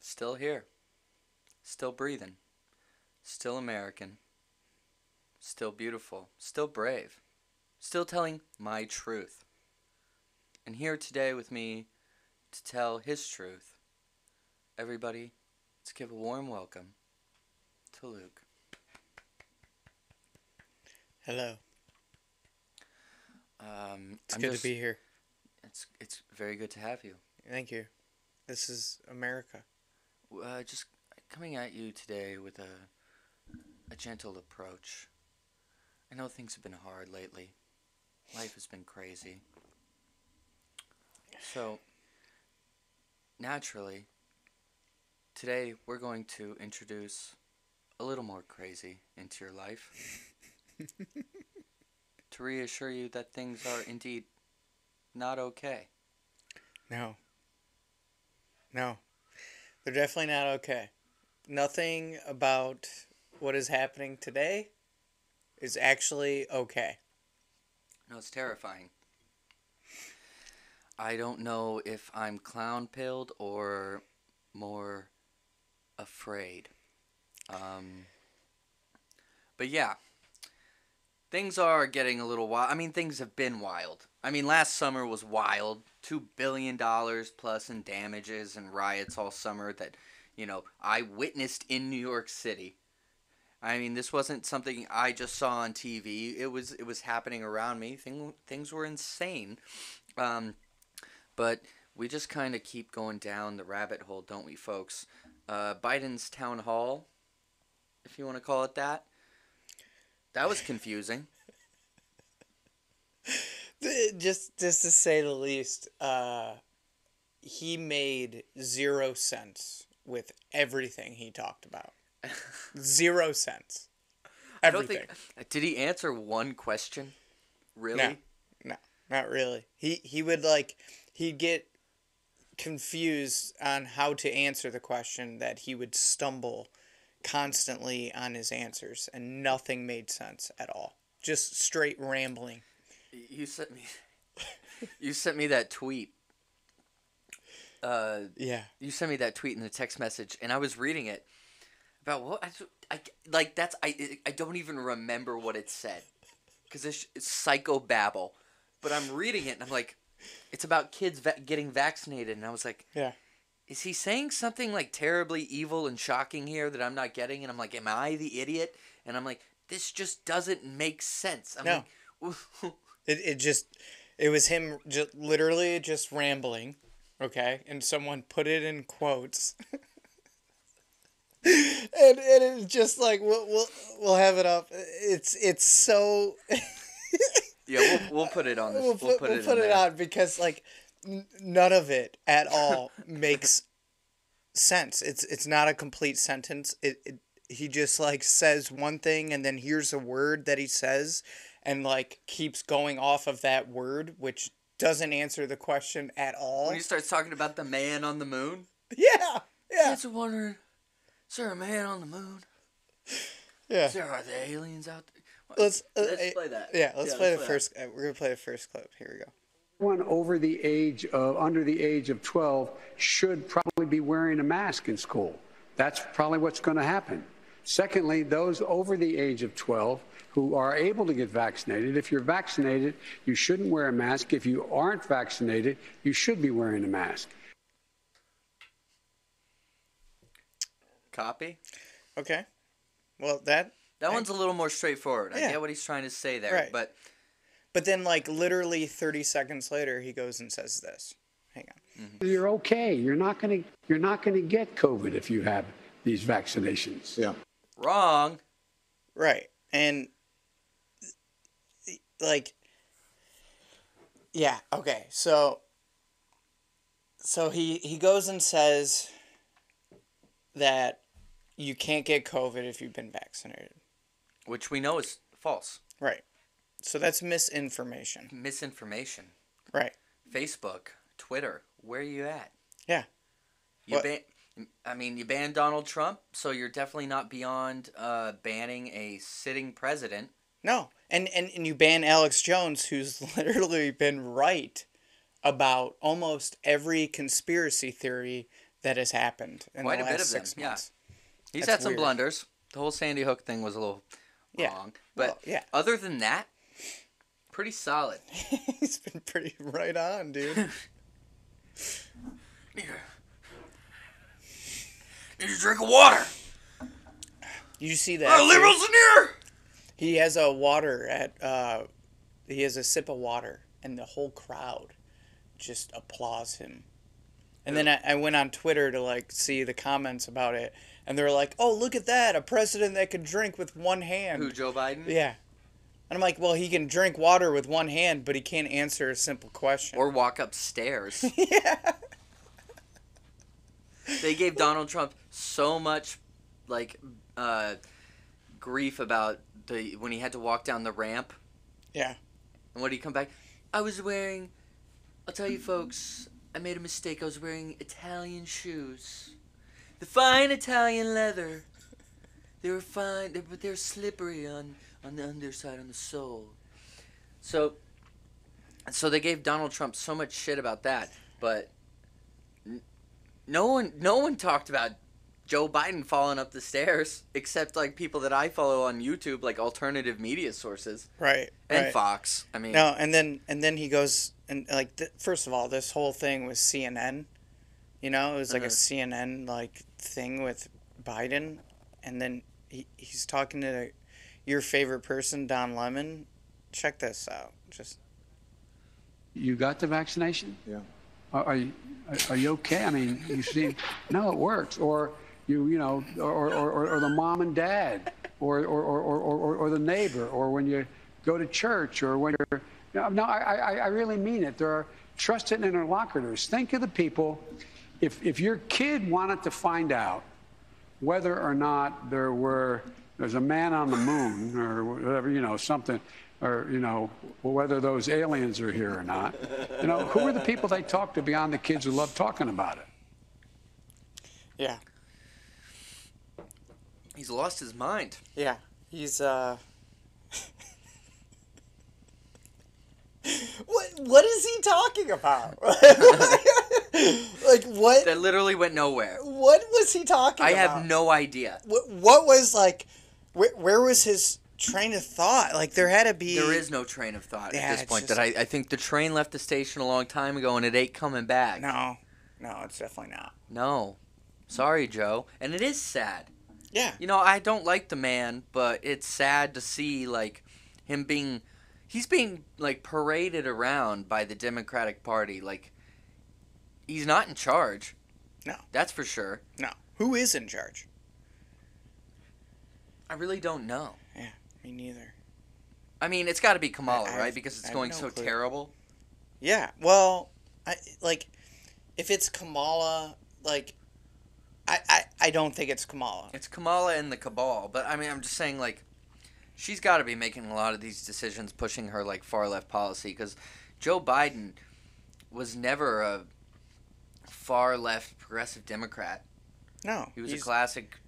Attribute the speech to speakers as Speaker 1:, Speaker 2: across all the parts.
Speaker 1: Still here. Still breathing. Still American. Still beautiful. Still brave. Still telling my truth. And here today with me to tell his truth. Everybody, let's give a warm welcome to Luke.
Speaker 2: Hello. It's
Speaker 1: I'm
Speaker 2: good
Speaker 1: just,
Speaker 2: to be here.
Speaker 1: It's very good to have you.
Speaker 2: Thank you. This is America.
Speaker 1: Just coming at you today with a gentle approach. I know things have been hard lately. Life has been crazy. So, naturally, today we're going to introduce a little more crazy into your life to reassure you that things are indeed not okay.
Speaker 2: No. No. They're definitely not okay. Nothing about what is happening today is actually okay.
Speaker 1: No, it's terrifying. I don't know if I'm clown pilled or more afraid. But yeah, things are getting a little wild. I mean, things have been wild. I mean, last summer was wild. $2 billion plus in damages and riots all summer that, I witnessed in New York City. I mean, this wasn't something I just saw on TV. It was happening around me. Things were insane. But we just kind of keep going down the rabbit hole, don't we, folks? Biden's town hall, if you want to call it that. That was confusing.
Speaker 2: Just to say the least, he made 0 cents with everything he talked about. 0 cents.
Speaker 1: I don't
Speaker 2: Everything.
Speaker 1: think. Did he answer one question? Really?
Speaker 2: No. No, not really. He would he'd get confused on how to answer the question, that he would stumble constantly on his answers and nothing made sense at all. Just straight rambling.
Speaker 1: You sent me. You sent me that tweet.
Speaker 2: Yeah.
Speaker 1: You sent me that tweet in the text message, and I was reading it about what I don't even remember what it said because it's psychobabble. But I'm reading it, and I'm like, it's about kids getting vaccinated, and I was like,
Speaker 2: Yeah.
Speaker 1: is he saying something like terribly evil and shocking here that I'm not getting? And I'm like, am I the idiot? And I'm like, this just doesn't make sense.
Speaker 2: No.
Speaker 1: Like,
Speaker 2: It was him just literally just rambling, okay? And someone put it in quotes. and it's just like we'll have it up. It's so
Speaker 1: yeah, we'll put it on this.
Speaker 2: we'll
Speaker 1: Put it
Speaker 2: put
Speaker 1: in
Speaker 2: it
Speaker 1: there.
Speaker 2: on because none of it at all makes sense. It's not a complete sentence. He just says one thing and then here's a word that he says and keeps going off of that word, which doesn't answer the question at all.
Speaker 1: When he starts talking about the man on the moon.
Speaker 2: Yeah.
Speaker 1: Kids are wondering, is there a man on the moon?
Speaker 2: Yeah.
Speaker 1: Are the aliens out there?
Speaker 2: Let's
Speaker 1: play that.
Speaker 2: Yeah, let's play the
Speaker 1: that.
Speaker 2: first. We're gonna play the first clip. Here we go.
Speaker 3: Everyone under the age of 12 should probably be wearing a mask in school. That's probably what's going to happen. Secondly, those over the age of 12 who are able to get vaccinated, if you're vaccinated, you shouldn't wear a mask. If you aren't vaccinated, you should be wearing a mask.
Speaker 1: Copy?
Speaker 2: Okay. Well, that
Speaker 1: one's a little more straightforward. I
Speaker 2: Yeah.
Speaker 1: get what he's trying to say there,
Speaker 2: Right.
Speaker 1: but
Speaker 2: then literally 30 seconds later, he goes and says this. Hang on.
Speaker 3: You're okay. You're not going to get COVID if you have these vaccinations.
Speaker 4: Yeah.
Speaker 1: wrong.
Speaker 2: Right. And yeah, okay. So he goes and says that you can't get COVID if you've been vaccinated.
Speaker 1: Which we know is false.
Speaker 2: Right. So that's misinformation.
Speaker 1: Misinformation.
Speaker 2: Right.
Speaker 1: Facebook, Twitter, where are you at?
Speaker 2: Yeah.
Speaker 1: You banned Donald Trump, so you're definitely not beyond banning a sitting president.
Speaker 2: No. And you ban Alex Jones, who's literally been right about almost every conspiracy theory that has happened in
Speaker 1: Quite
Speaker 2: the
Speaker 1: a bit
Speaker 2: last
Speaker 1: of them,
Speaker 2: 6
Speaker 1: yeah.
Speaker 2: months.
Speaker 1: He's
Speaker 2: That's
Speaker 1: had some
Speaker 2: weird.
Speaker 1: blunders. The whole Sandy Hook thing was a little
Speaker 2: Yeah.
Speaker 1: wrong. But
Speaker 2: Well, yeah.
Speaker 1: other than that, pretty solid.
Speaker 2: He's been pretty right on, dude.
Speaker 1: Need a drink of water.
Speaker 2: You see that? too?
Speaker 1: Liberals in here.
Speaker 2: He has a water at. He has a sip of water, and the whole crowd just applauds him. And then I went on Twitter to like see the comments about it, and they're like, "Oh, look at that! A president that can drink with one hand."
Speaker 1: Who, Joe Biden?
Speaker 2: Yeah. And I'm like, well, he can drink water with one hand, but he can't answer a simple question.
Speaker 1: Or walk upstairs.
Speaker 2: Yeah.
Speaker 1: They gave Donald Trump so much, like, grief about when he had to walk down the ramp.
Speaker 2: Yeah.
Speaker 1: And when he come back, I'll tell you folks, I made a mistake. I was wearing Italian shoes. The fine Italian leather. They were fine, but they're slippery on the underside, on the sole. So they gave Donald Trump so much shit about that, but no one talked about Joe Biden falling up the stairs, except like people that I follow on YouTube, like alternative media sources
Speaker 2: Right.
Speaker 1: and
Speaker 2: right.
Speaker 1: Fox. I mean,
Speaker 2: No, and then he goes and like first of all, this whole thing was CNN. You know, it was like a CNN like thing with Biden, and then he's talking to your favorite person, Don Lemon. Check this out. Just
Speaker 3: You got the vaccination?
Speaker 4: Yeah.
Speaker 3: Are you okay? I mean, you see, no, it works. Or you know, or the mom and dad, or the neighbor, or when you go to church, or when you're. No, I really mean it. There are trusted interlocutors. Think of the people. If your kid wanted to find out whether or not there's a man on the moon or whatever, you know, something, or, you know, whether those aliens are here or not, you know, who are the people they talk to beyond the kids who love talking about it?
Speaker 2: yeah,
Speaker 1: he's lost his mind.
Speaker 2: yeah. He's What is he talking about? Like what?
Speaker 1: That literally went nowhere.
Speaker 2: What was he talking
Speaker 1: I
Speaker 2: about?
Speaker 1: have no idea.
Speaker 2: What was like? Where was his train of thought? Like there had to be.
Speaker 1: There is no train of thought
Speaker 2: Yeah,
Speaker 1: at this
Speaker 2: it's
Speaker 1: point.
Speaker 2: just-
Speaker 1: That I think the train left the station a long time ago and it ain't coming back.
Speaker 2: No, it's definitely not.
Speaker 1: No. Sorry, Joe. And it is sad.
Speaker 2: Yeah.
Speaker 1: You know, I don't like the man, but it's sad to see, like, he's being, like, paraded around by the Democratic Party. Like, he's not in charge.
Speaker 2: No.
Speaker 1: That's for sure.
Speaker 2: No. Who is in charge?
Speaker 1: I really don't know.
Speaker 2: Yeah, me neither.
Speaker 1: I mean, it's got to be Kamala,
Speaker 2: I
Speaker 1: right?
Speaker 2: have-
Speaker 1: Because it's
Speaker 2: I have
Speaker 1: going
Speaker 2: no
Speaker 1: so
Speaker 2: clue.
Speaker 1: terrible.
Speaker 2: Yeah. Well, if it's Kamala, like, I don't think it's Kamala.
Speaker 1: It's Kamala and the cabal. But, I mean, I'm just saying, like, she's got to be making a lot of these decisions, pushing her, like, far-left policy. Because Joe Biden was never a far-left progressive Democrat.
Speaker 2: No.
Speaker 1: He was a classic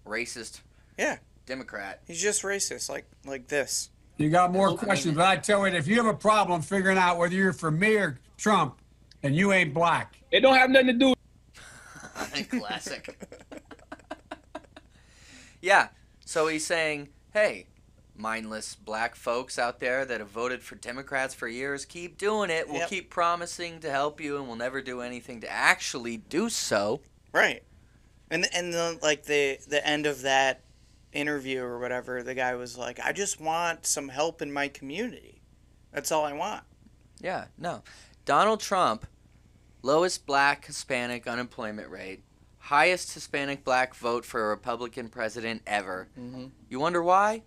Speaker 1: racist
Speaker 2: Yeah.
Speaker 1: Democrat.
Speaker 2: He's just racist, like this.
Speaker 5: You got more questions, but I tell you, if you have a problem figuring out whether you're for me or Trump, and you ain't black.
Speaker 6: It don't have nothing to do.
Speaker 1: Classic. Yeah. So he's saying, hey, mindless black folks out there that have voted for Democrats for years, keep doing it. We'll
Speaker 2: Yep.
Speaker 1: keep promising to help you, and we'll never do anything to actually do so.
Speaker 2: Right. And the end of that interview or whatever, the guy was like, I just want some help in my community. That's all I want.
Speaker 1: Yeah, no. Donald Trump, lowest black Hispanic unemployment rate, highest Hispanic black vote for a Republican president ever.
Speaker 2: Mm-hmm.
Speaker 1: You wonder why?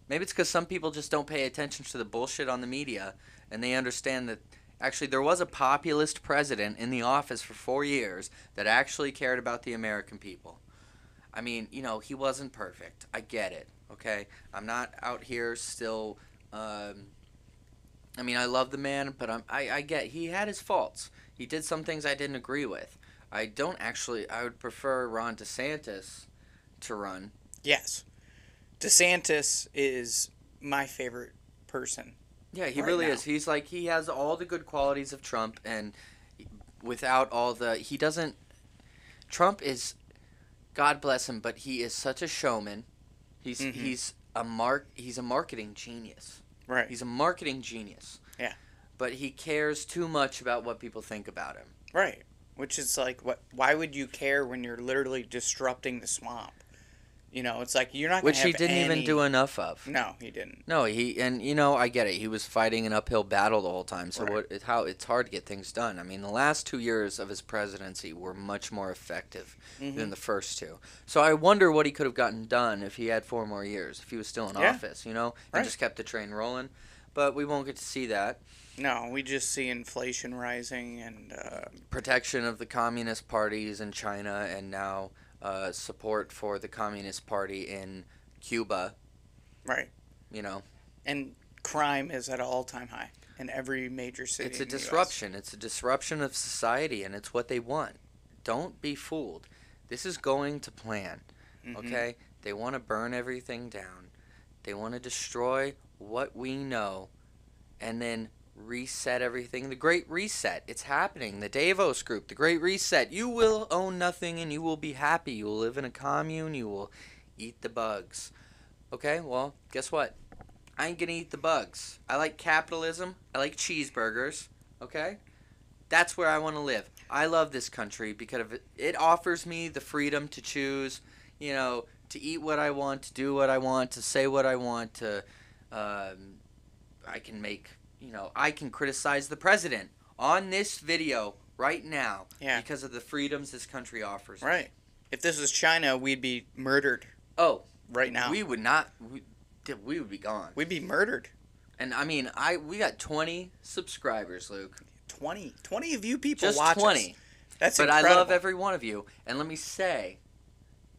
Speaker 1: Maybe it's because some people just don't pay attention to the bullshit on the media, and they understand that actually there was a populist president in the office for 4 years that actually cared about the American people. I mean, you know, he wasn't perfect. I get it, okay? I'm not out here still... I mean, I love the man, but I get he had his faults. He did some things I didn't agree with. I would prefer Ron DeSantis to run.
Speaker 2: Yes. DeSantis is my favorite person.
Speaker 1: Yeah, he
Speaker 2: Right
Speaker 1: really
Speaker 2: now.
Speaker 1: is. He's like, he has all the good qualities of Trump, and without all the, he doesn't Trump is, God bless him, but he is such a showman. He's
Speaker 2: Mhm.
Speaker 1: he's a marketing genius.
Speaker 2: Right.
Speaker 1: He's a marketing genius.
Speaker 2: Yeah.
Speaker 1: But he cares too much about what people think about him.
Speaker 2: Right. Which is like, why would you care when you're literally disrupting the swamp? You know, it's like you're not going
Speaker 1: Which
Speaker 2: to have
Speaker 1: he didn't even do enough of.
Speaker 2: No, he didn't.
Speaker 1: No, I get it. He was fighting an uphill battle the whole time. So
Speaker 2: Right.
Speaker 1: it's hard to get things done. I mean, the last 2 years of his presidency were much more effective than the first two. So I wonder what he could have gotten done if he had 4 more years, if he was still in
Speaker 2: Yeah.
Speaker 1: office, and
Speaker 2: Right.
Speaker 1: just kept the train rolling. But we won't get to see that.
Speaker 2: No, we just see inflation rising and
Speaker 1: Protection of the communist parties in China, and now support for the Communist Party in Cuba.
Speaker 2: right. And crime is at an all-time high in every major city.
Speaker 1: It's a
Speaker 2: in the US.
Speaker 1: disruption. It's a disruption of society, and it's what they want. Don't be fooled. This is going to plan. Okay? They want to burn everything down. They want to destroy what we know, and then reset everything. The Great Reset. It's happening. The Davos Group. The Great Reset. You will own nothing, and you will be happy. You will live in a commune. You will eat the bugs. Okay? Well, guess what? I ain't gonna eat the bugs. I like capitalism. I like cheeseburgers. Okay? That's where I want to live. I love this country because of it offers me the freedom to choose, to eat what I want, to do what I want, to say what I want, I can make, I can criticize the president on this video right now because of the freedoms this country offers.
Speaker 2: Right. If this was China, we'd be murdered.
Speaker 1: Oh.
Speaker 2: Right now.
Speaker 1: We would not. We would be gone.
Speaker 2: We'd be murdered.
Speaker 1: And I mean, we got 20 subscribers, Luke.
Speaker 2: 20 of you people
Speaker 1: Just
Speaker 2: watch
Speaker 1: 20.
Speaker 2: us. That's
Speaker 1: but
Speaker 2: incredible.
Speaker 1: I love every one of you. And let me say,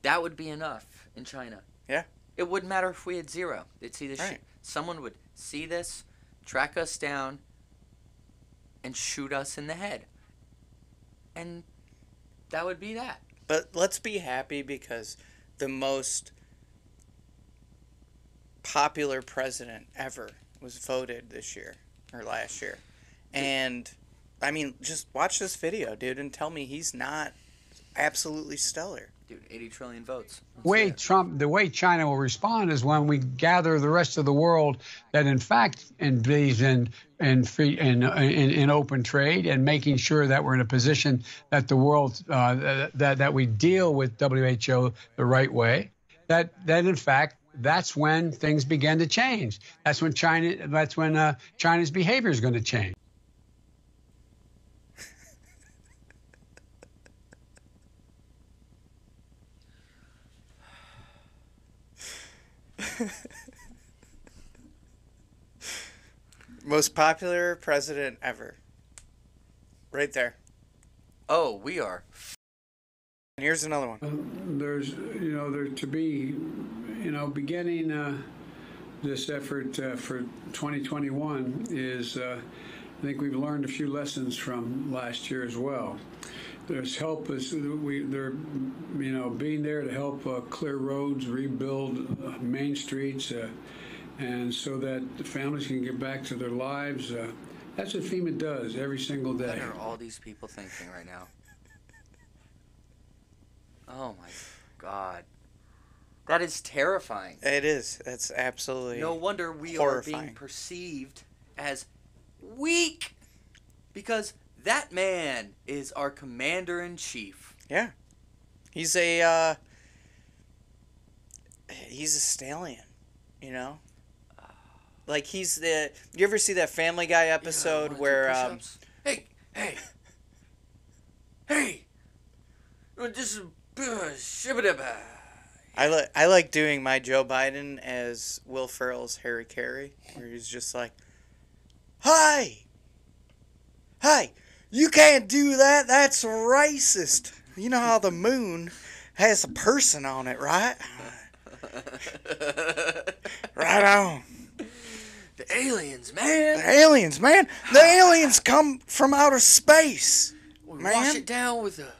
Speaker 1: that would be enough in China.
Speaker 2: Yeah.
Speaker 1: It wouldn't matter if we had 0. They'd see this
Speaker 2: Right.
Speaker 1: shit. Someone would see this, track us down, and shoot us in the head. And that would be that.
Speaker 2: But let's be happy because the most popular president ever was voted this year or last year. And I mean, just watch this video, dude, and tell me he's not absolutely stellar.
Speaker 1: Dude, 80 trillion votes.
Speaker 5: The way China will respond is when we gather the rest of the world that in fact believes in free in open trade and making sure that we're in a position that the world that we deal with WHO the right way. That in fact that's when things begin to change. That's when China's behavior is going to change.
Speaker 2: Most popular president ever. Right there.
Speaker 1: Oh, we are.
Speaker 2: And here's another one.
Speaker 3: There's, there to be, beginning this effort for 2021 is, I think we've learned a few lessons from last year as well. There's help they're being there to help clear roads, rebuild main streets, and so that the families can get back to their lives. That's what FEMA does every single day.
Speaker 1: What are all these people thinking right now? Oh my God. That is terrifying.
Speaker 2: It is. That's absolutely
Speaker 1: No wonder we
Speaker 2: horrifying.
Speaker 1: are being perceived as weak because that man is our commander-in-chief.
Speaker 2: Yeah. He's a stallion, Like you ever see that Family Guy episode where
Speaker 1: hey, this is
Speaker 2: I like doing my Joe Biden as Will Ferrell's Harry Carey, where he's just like, Hey, you can't do that. That's racist. You know how the moon has a person on it, right? Right on.
Speaker 1: The aliens, man.
Speaker 2: The aliens, man. The aliens come from outer space.
Speaker 1: We
Speaker 2: man.
Speaker 1: wash it down with a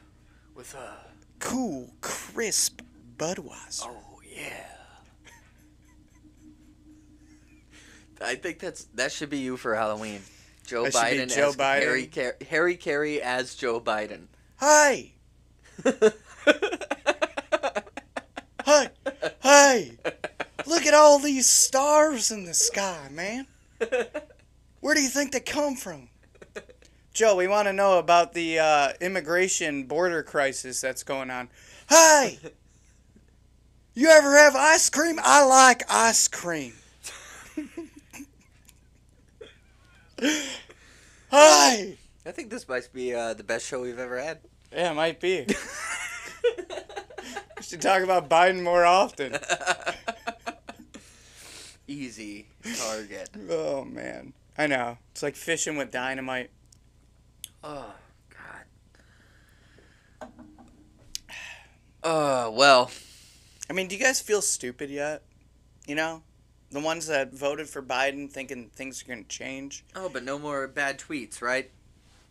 Speaker 2: cool, crisp Budweiser.
Speaker 1: Oh yeah. I think that should be you for Halloween. Joe
Speaker 2: That should be
Speaker 1: Biden
Speaker 2: Joe
Speaker 1: as
Speaker 2: Biden.
Speaker 1: Harry Carey as Joe Biden.
Speaker 2: Hey, Hey, look at all these stars in the sky, man. Where do you think they come from? Joe, we want to know about the immigration border crisis that's going on. Hey, you ever have ice cream? I like ice cream. Hey.
Speaker 1: I think this might be the best show we've ever had.
Speaker 2: Yeah, it might be. We should talk about Biden more often.
Speaker 1: Easy target.
Speaker 2: Oh, man. I know. It's like fishing with dynamite.
Speaker 1: Oh, God. Well.
Speaker 2: I mean, do you guys feel stupid yet? You know? The ones that voted for Biden thinking things are going to change.
Speaker 1: Oh, but no more bad tweets, right?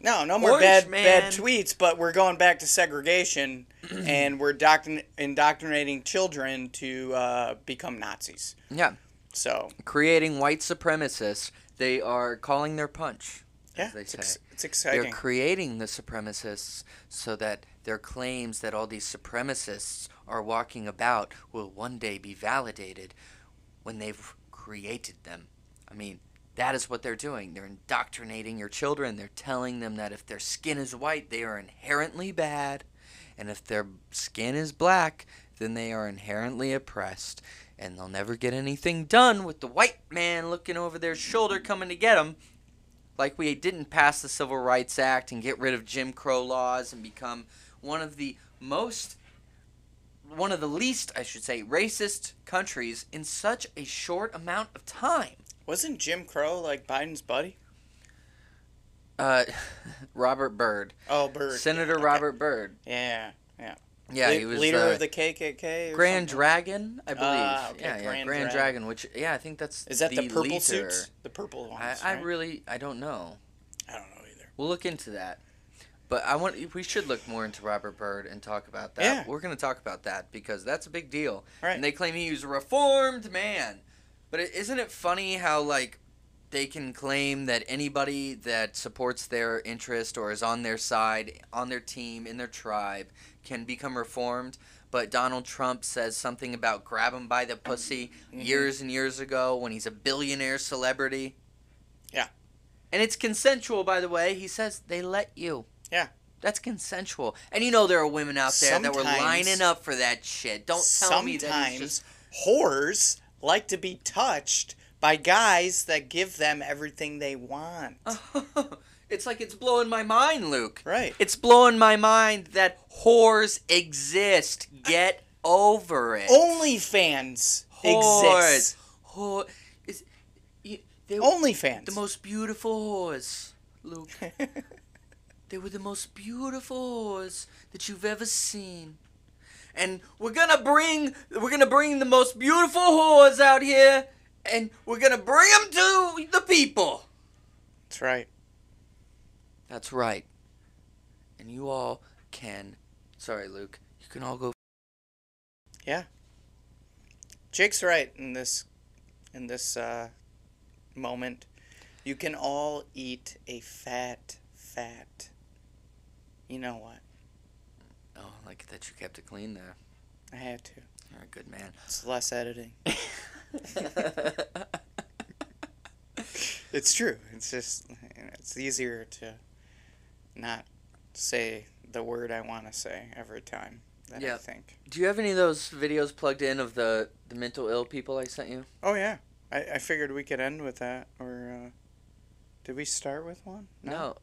Speaker 2: No more
Speaker 1: Orange
Speaker 2: bad tweets, but we're going back to segregation, and we're indoctrinating children to become Nazis.
Speaker 1: Yeah.
Speaker 2: So
Speaker 1: Creating white supremacists. They are calling their punch,
Speaker 2: yeah,
Speaker 1: as they say.
Speaker 2: it's exciting.
Speaker 1: They're creating the supremacists so that their claims that all these supremacists are walking about will one day be validated when they've created them. I mean, that is what they're doing. They're indoctrinating your children. They're telling them that if their skin is white, they are inherently bad. And if their skin is black, then they are inherently oppressed. And they'll never get anything done with the white man looking over their shoulder coming to get them. Like we didn't pass the Civil Rights Act and get rid of Jim Crow laws and become one of the least, I should say, racist countries in such a short amount of time.
Speaker 2: Wasn't Jim Crow like Biden's buddy?
Speaker 1: Robert Byrd.
Speaker 2: Oh, Byrd.
Speaker 1: Senator
Speaker 2: Okay.
Speaker 1: Robert Byrd.
Speaker 2: Yeah.
Speaker 1: Yeah, he was
Speaker 2: leader of the KKK. Or
Speaker 1: Grand
Speaker 2: something?
Speaker 1: Dragon, I believe.
Speaker 2: Okay,
Speaker 1: Grand
Speaker 2: Dragon.
Speaker 1: Dragon. Which I think that's
Speaker 2: Is that the purple
Speaker 1: leader.
Speaker 2: suits? The purple ones.
Speaker 1: I
Speaker 2: right?
Speaker 1: I don't know.
Speaker 2: I don't know either.
Speaker 1: We'll look into that. But we should look more into Robert Byrd and talk about that.
Speaker 2: Yeah.
Speaker 1: We're going to talk about that because that's a big deal.
Speaker 2: Right.
Speaker 1: And they claim he was a reformed man. But isn't it funny how, like, they can claim that anybody that supports their interest or is on their side, on their team, in their tribe, can become reformed? But Donald Trump says something about grab him by the pussy years and years ago when he's a billionaire celebrity.
Speaker 2: Yeah.
Speaker 1: And it's consensual, by the way. He says they let you.
Speaker 2: Yeah.
Speaker 1: That's consensual. And you know there are women out there that were
Speaker 2: Sometimes-
Speaker 1: lining up for that shit. Don't tell me that it's just...
Speaker 2: whores like to be touched by guys that give them everything they want.
Speaker 1: It's like it's blowing my mind, Luke.
Speaker 2: Right.
Speaker 1: It's blowing my mind that whores exist. Get over it.
Speaker 2: OnlyFans
Speaker 1: Whores.
Speaker 2: exists.
Speaker 1: They were
Speaker 2: OnlyFans.
Speaker 1: the most beautiful whores, Luke. They were the most beautiful whores that you've ever seen. And we're gonna bring the most beautiful whores out here, and we're gonna bring them to the people.
Speaker 2: That's right.
Speaker 1: That's right. And you all can. Sorry, Luke. You can all go.
Speaker 2: Yeah. Jake's right in this moment. You can all eat a fat. You know what?
Speaker 1: Oh, like that you kept it clean there.
Speaker 2: I had to.
Speaker 1: You're a good man.
Speaker 2: It's less editing. It's true. It's just, it's easier to not say the word I want to say every time that I think.
Speaker 1: Do you have any of those videos plugged in of the mental ill people I sent you?
Speaker 2: Oh, yeah. I figured we could end with that. Or, did we start with one?
Speaker 1: No.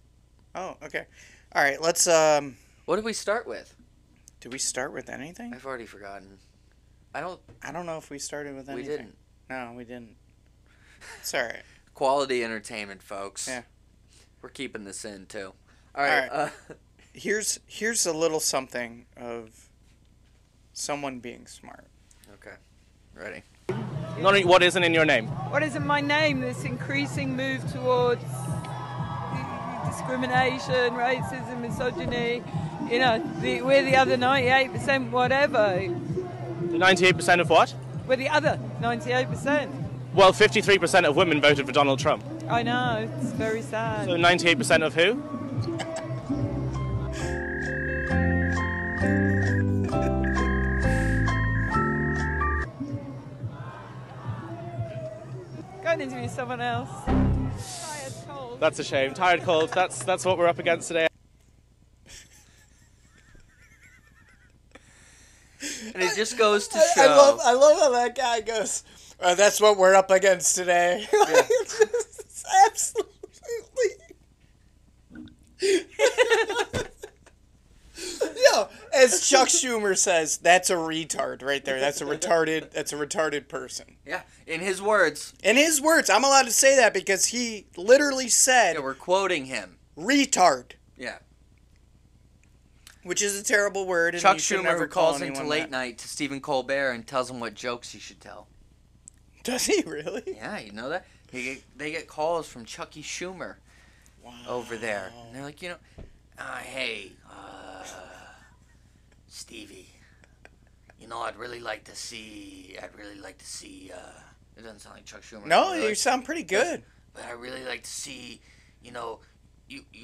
Speaker 2: Oh, okay. All right, let's,
Speaker 1: What did we start with?
Speaker 2: did we start with anything?
Speaker 1: I've already forgotten. I don't
Speaker 2: know if we started with anything.
Speaker 1: We didn't.
Speaker 2: No, we didn't. It's all right.
Speaker 1: Quality entertainment, folks.
Speaker 2: Yeah.
Speaker 1: We're keeping this in, too. All right.
Speaker 2: Here's a little something of someone being smart.
Speaker 1: Okay. Ready?
Speaker 4: What isn't in your name?
Speaker 6: What is in my name? This increasing move towards discrimination, racism, misogyny. You know, we're the other 98%, whatever.
Speaker 4: The 98% of what?
Speaker 6: We're the other 98%.
Speaker 4: Well, 53% of women voted for Donald Trump.
Speaker 6: I know, it's very sad.
Speaker 4: So 98% of who?
Speaker 6: Go and interview someone else. Tired, cold.
Speaker 4: That's a shame. Tired, cold. That's what we're up against today.
Speaker 1: And it just goes to show.
Speaker 2: I love how that guy goes. That's what we're up against today.
Speaker 1: Yeah.
Speaker 2: It's absolutely. Yo, as Chuck Schumer says, that's a retard right there. That's a retarded person.
Speaker 1: Yeah, in his words.
Speaker 2: In his words, I'm allowed to say that because he literally said
Speaker 1: Yeah, we're quoting him.
Speaker 2: retard,
Speaker 1: Yeah.
Speaker 2: which is a terrible word. And
Speaker 1: Chuck
Speaker 2: you should
Speaker 1: Schumer,
Speaker 2: never
Speaker 1: who
Speaker 2: call
Speaker 1: calls into
Speaker 2: anyone
Speaker 1: late
Speaker 2: that.
Speaker 1: night to Stephen Colbert and tells him what jokes he should tell.
Speaker 2: Does he really?
Speaker 1: Yeah, you know that? They get calls from Chucky Schumer over there. And they're like, hey, Stevie, I'd really like to see, it doesn't sound like Chuck Schumer.
Speaker 2: No,
Speaker 1: really,
Speaker 2: you sound pretty good.
Speaker 1: But I'd really like to see, you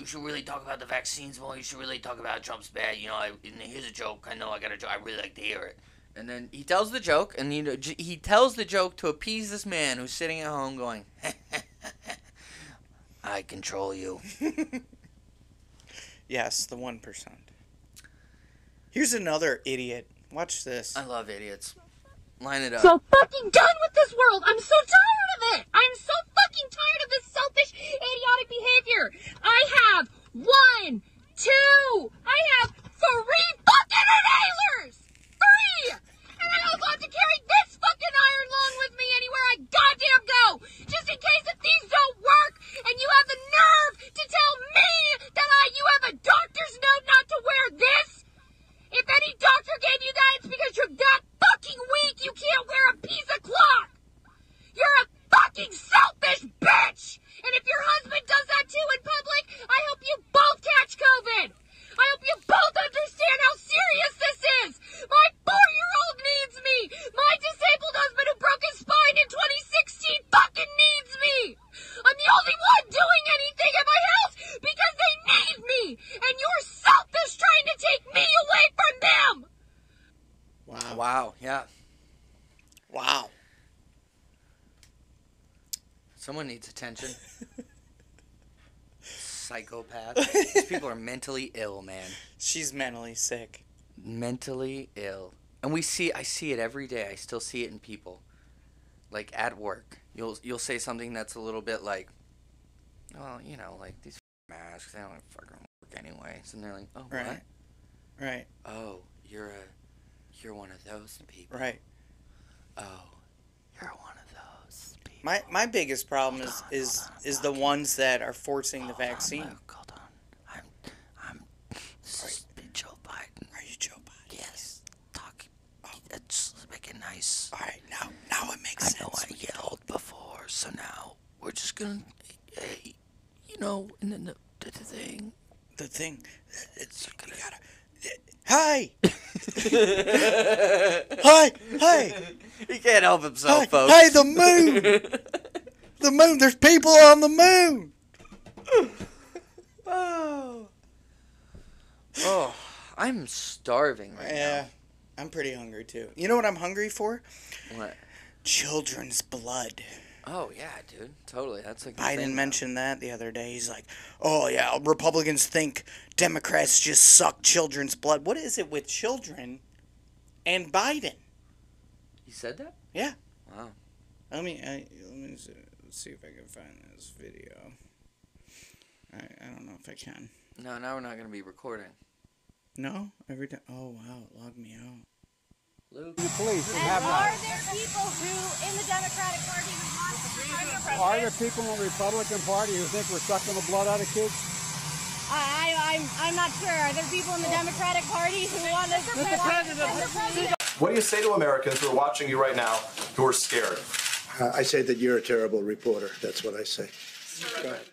Speaker 1: should really talk about the vaccines more. You should really talk about Trump's bad. And here's a joke. I know I got a joke. I really like to hear it. And then he tells the joke, and he tells the joke to appease this man who's sitting at home going, I control you.
Speaker 2: Yes, the 1%. Here's another idiot. Watch this.
Speaker 1: I love idiots. Line it up.
Speaker 7: So fucking done with this world. I'm so tired of it. I'm so fucking tired of this selfish, idiotic behavior. I have 1, 2, I have 3 fucking inhalers. 3! And I also have to carry this fucking iron lung with me anywhere I goddamn go. Just in case if these don't work and you have the nerve to tell me that you have a doctor's note not to wear this. If any doctor gave you that, it's because you're that fucking weak you can't wear a piece of cloth. You're a fucking selfish bitch. And if your husband does that too in public, I hope you both catch COVID. I hope you both understand how serious this is. My 4-year-old needs me. My disabled husband who broke his spine in 2016 fucking needs me. I'm the only one doing anything at my house because they need me. And you're selfish trying to take me away from them.
Speaker 1: Wow, yeah.
Speaker 2: Wow.
Speaker 1: Someone needs attention. Psychopath. These people are mentally ill, man.
Speaker 2: She's mentally sick.
Speaker 1: Mentally ill. And I see it every day. I still see it in people. Like at work. You'll say something that's a little bit like, well, like these masks, they don't fucking work anyways. And they're like, oh,
Speaker 2: Right.
Speaker 1: what?
Speaker 2: Right.
Speaker 1: Oh, you're one of those people.
Speaker 2: Right.
Speaker 1: Oh, you're one of those people.
Speaker 2: My biggest problem is the ones that are forcing the vaccine.
Speaker 1: Hold on. I'm Joe Biden.
Speaker 2: Are you Joe Biden?
Speaker 1: Yes. Talk. Let's make it nice.
Speaker 2: All right, now it makes sense.
Speaker 1: I know I yelled before, so now we're just gonna, hey, and then the thing.
Speaker 2: The thing, it's you gotta. Hi. Hi.
Speaker 1: He can't help himself,
Speaker 2: Hi.
Speaker 1: folks.
Speaker 2: Hey, the moon. The moon. There's people on the moon.
Speaker 1: Oh, I'm starving right
Speaker 2: Yeah, I'm pretty hungry too. You know what I'm hungry for?
Speaker 1: now. What?
Speaker 2: Children's blood.
Speaker 1: Oh yeah, dude. Totally. That's like
Speaker 2: Biden mentioned that the other day. He's like, oh, yeah, Republicans think Democrats just suck children's blood. What is it with children and Biden?
Speaker 1: He said that?
Speaker 2: Yeah.
Speaker 1: Wow.
Speaker 2: Let me see if I can find this video. I don't know if I can.
Speaker 1: No, now we're not gonna be recording.
Speaker 2: No? Every time. Oh, wow. It logged me out.
Speaker 1: Luke.
Speaker 8: The police
Speaker 7: And are there people who, in the Democratic Party, who want to become your president?
Speaker 8: Are there people in the Republican Party who think we're sucking the blood out of kids?
Speaker 7: I'm not sure. Are there people in the Democratic Party who want to... Mr. President!
Speaker 9: What do you say to Americans who are watching you right now who are scared?
Speaker 10: I say that you're a terrible reporter. That's what I say. Go ahead.